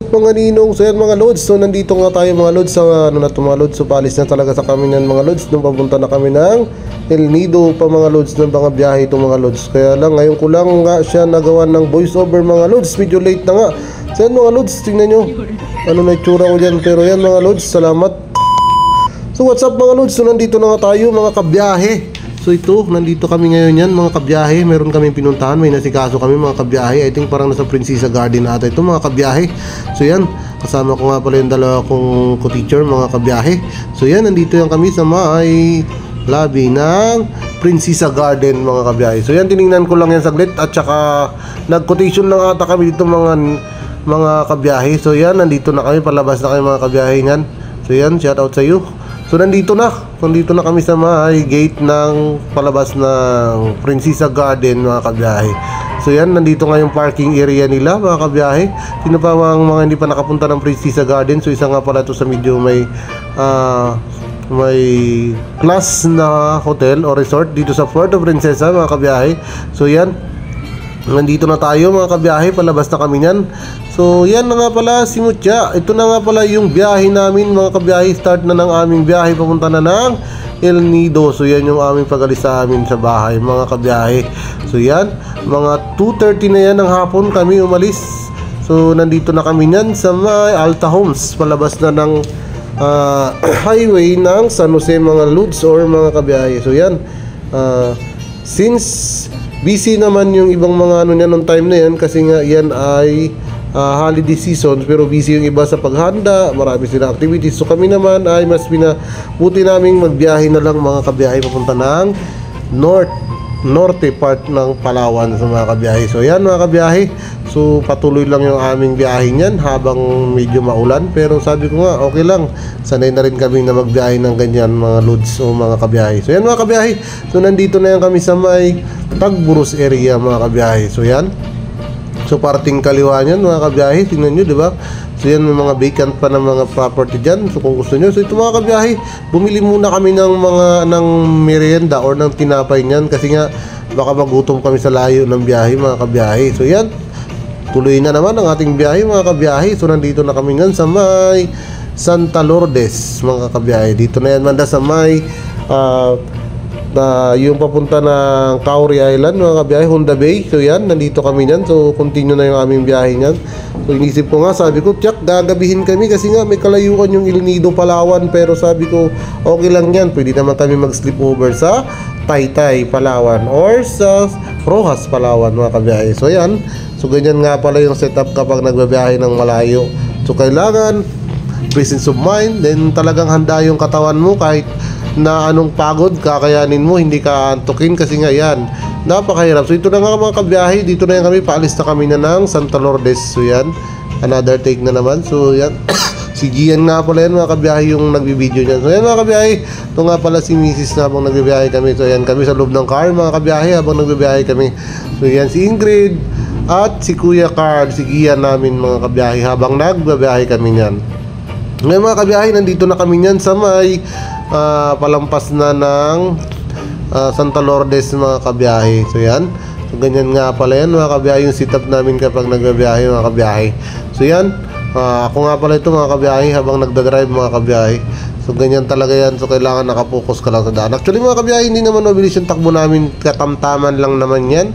up mga ninong? So yan mga lods, so nandito nga tayo mga lods sa ano na to mga lods. So palis na talaga sa kami ng mga lods nung papunta na kami ng El Nido pa mga lods ng mga biyahe itong mga lods. Kaya lang ngayon ko lang nga siya nagawa ng voice over mga lods, medyo late na nga. So yan mga lods, tingnan nyo ano na itsura ko dyan, pero yan mga lods, salamat. So what's up mga lods, so nandito na nga tayo mga kabiyahe. So ito, nandito kami ngayon yan mga kabiyahe. Meron kaming pinuntahan, may nasikaso kami mga kabiyahe. I think parang nasa Princesa Garden ata ito mga kabiyahe. So yan, kasama ko nga pala yung dalawa kong co-teacher mga kabiyahe. So yan, nandito yan kami sa may lobby ng Princesa Garden mga kabiyahe. So yan, tinignan ko lang yan saglit. At saka nag-quotation lang ata kami dito mga kabiyahe. So yan, nandito na kami, palabas na kami mga kabiyahe yan. So yan, shout out sa iyo. So nandito na kami sa may gate ng palabas ng Princesa Garden mga kabiyahe. So yan, nandito nga yung parking area nila mga kabiyahe. Sino pa mga hindi pa nakapunta ng Princesa Garden? So isa nga pala ito sa medyo may class na hotel o resort dito sa Puerto Princesa mga kabiyahe. So yan, nandito na tayo mga kabiyahe, palabas na kami niyan. So yan na nga pala si Mutya. Ito na nga pala yung biyahe namin mga kabiyahe. Start na ng aming biyahe, papunta na ng El Nido. So yan yung aming pag-alis sa amin sa bahay mga kabiyahe. So yan, mga 2:30 na yan ng hapon kami umalis. So nandito na kami niyan sa may Alta Homes, palabas na ng highway ng San Jose mga lods or mga kabiyahe. So yan, since busy naman yung ibang mga ano niya nung time na yan, kasi nga yan ay holiday season, pero busy yung iba sa paghanda, marami sila activities. So kami naman ay mas pinabuti naming magbiyahe na lang mga kabiyahe papunta ng norte part ng Palawan sa mga kabiyahe. So yan mga kabiyahe, so patuloy lang yung aming biyahe niyan habang medyo maulan, pero sabi ko nga okay lang, sanay na rin kami na magbiyahe ng ganyan mga lods o mga kabiyahe. So yan mga kabiyahe, so nandito na yan kami sa may Tagburos area mga kabiyahe. So yan, so parting kaliwa niyan mga kabiyahe, tingnan nyo diba. So yan, may mga vacant pa ng mga property dyan. So kung gusto nyo, so ito mga kabiyahe, bumili muna kami ng merienda or ng tinapay niyan, kasi nga baka magutom kami sa layo ng biyahe mga kabiyahe. So yan, tuloy na naman ang ating biyahe mga kabiyahe. So nandito na kami ngayon sa may Santa Lourdes mga kabiyahe. Dito na yan manda sa may yung papunta ng Cowrie Island mga kabiyahe, Honda Bay. So yan, nandito kami niyan. So continue na yung aming biyahe niyan. So inisip ko nga, sabi ko tiyak gagabihin kami kasi nga may kalayuan yung El Nido Palawan, pero sabi ko okay lang yan, pwede naman kami mag sleepover sa Taytay Palawan or sa Rojas Palawan mga kabiyahe. So yan, so ganyan nga pala yung setup kapag nagbabiyahe ng malayo. So kailangan presence of mind, then talagang handa yung katawan mo kahit na anong pagod kakayanin mo, hindi ka antukin kasi nga yan, napakahirap. So ito na nga mga kabiyahe, dito na yan kami, paalis na kami na ng Santa Lourdes. So yan, another take na naman. So yan, si Gian nga pala yan mga kabiyahe yung nagbibideo niyan. So yan mga kabiyahe, ito nga pala si Mrs. na habang nagbibiyahe kami. So yan, kami sa loob ng car mga kabiyahe habang nagbibiyahe kami. So yan, si Ingrid at si Kuya Carl, si Gian namin mga kabiyahe habang nagbibiyahe kami niyan. Ngayon mga kabiyahe, nandito na kami niyan sa may palampas na ng Santa Lourdes mga kabiyahe. So yan, so ganyan nga pala yan mga kabiyahe yung setup namin kapag nagbibiyahe mga kabiyahe. So yan, ako nga pala ito mga kabiyahe habang nagdadrive mga kabiyahe. So ganyan talaga yan, so kailangan nakapokus ka lang sa daan. Actually mga kabiyahe, hindi naman mabilis yung takbo namin, katamtaman lang naman yan,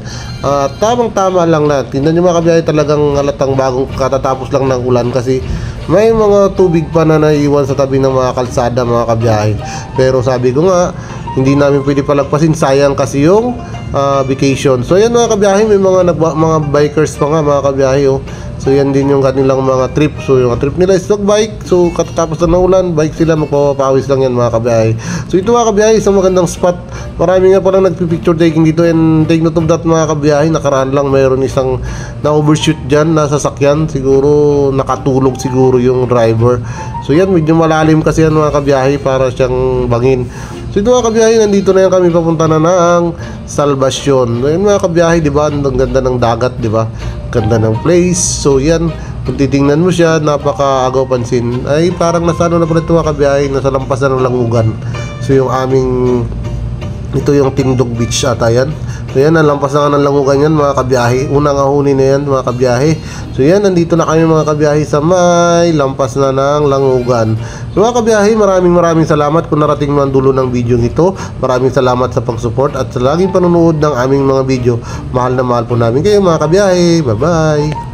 tamang tama lang na. Tingnan nyo mga kabiyahe, talagang halatang bagong katatapos lang ng ulan kasi may mga tubig pa na naiiwan sa tabi ng mga kalsada mga kabiyahe. Pero sabi ko nga, hindi namin pwede palagpasin, sayang kasi yung vacation. So yan mga kabiyahe, may mga bikers pa nga mga kabiyahe oh. So yan din yung kanilang mga trip. So yung trip nila is bike. So katatapos na ng ulan, bike sila, magpapawis lang yan mga kabiyahe. So ito mga kabiyahe, isang magandang spot. Marami nga palang nagpipicture taking dito. And take note of that mga kabiyahe, nakaraan lang mayroon isang na-overshoot dyan na sasakyan. Siguro nakatulog siguro yung driver. So yan, medyo malalim kasi yan mga kabiyahe, para siyang bangin. So ito mga kabiyahe, nandito na yan kami, papunta na ng Salvacion. So yan mga kabiyahe, diba, ang ganda ng dagat, diba, ganda ng place. So yan, kung titingnan mo siya, napaka-agaw pansin. Ay parang nasa ano na pala ito mga kabiyahe, nasa lampas na ng Langugan. So yung aming, ito yung Tindog Beach ata yan. So yan, nalampas na nga ng Langugan yan mga kabiyahe. Unang ahuni na yan mga kabiyahe. So yan, nandito na kami mga kabiyahe sa may lampas na ng Langugan. So mga kabiyahe, maraming salamat kung narating mo ang dulo ng video ito. Maraming salamat sa pag-support at sa laging panonood ng aming mga video. Mahal na mahal po namin kayo mga kabiyahe. Bye bye.